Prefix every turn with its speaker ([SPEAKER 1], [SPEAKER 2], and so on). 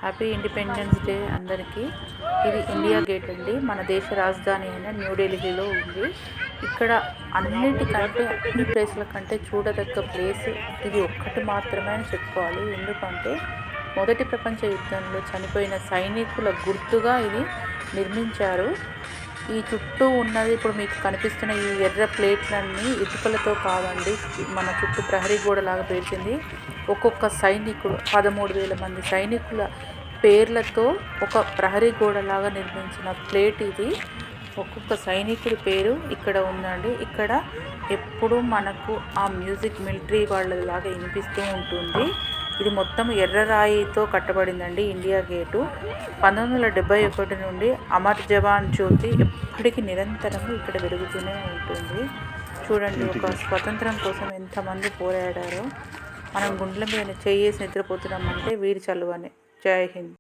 [SPEAKER 1] Happy independence day అందరికీ. ఇది India gate అండి, మన దేశ రాజధాని అయిన న్యూఢిల్లీలో ఉంది. ఇక్కడ అన్నిటికంటే అన్ని ప్లేస్ల కంటే చూడదగ్గ ప్లేస్ ఇది ఒక్కటి మాత్రమే అని చెప్పుకోవాలి. ఎందుకంటే మొదటి ప్రపంచ యుద్ధంలో చనిపోయిన సైనికుల గుర్తుగా ఇది నిర్మించారు. ఈ చుట్టూ ఉన్నది ఇప్పుడు మీకు కనిపిస్తున్న ఈ ఎర్ర ప్లేట్లన్నీ ఇటుకలతో కావండి, మన చుట్టూ ప్రహరీ గోడలాగా పేర్చింది. ఒక్కొక్క సైనికుడు 13,000 మంది సైనికుల పేర్లతో ఒక ప్రహరీ గోడలాగా నిర్మించిన ప్లేట్ ఇది. ఒక్కొక్క సైనికుడి పేరు ఇక్కడ ఉందండి. ఇక్కడ ఎప్పుడు మనకు ఆ మ్యూజిక్ మిలిటరీ వాళ్ళలాగా వినిపిస్తూ ఉంటుంది. ఇది మొత్తం ఎర్రరాయితో కట్టబడిందండి ఇండియా గేటు. 1971 నుండి అమర్ జవాన్ జ్యోతి ఎప్పటికీ నిరంతరం ఇక్కడ వెలుగుతూనే ఉంటుంది. చూడండి, ఒక స్వతంత్రం కోసం ఎంతమంది పోరాడారో. మనం గుండెల మీద చేయేసి నిద్రపోతున్నామంటే వీరి చలువనే. జై హింద్.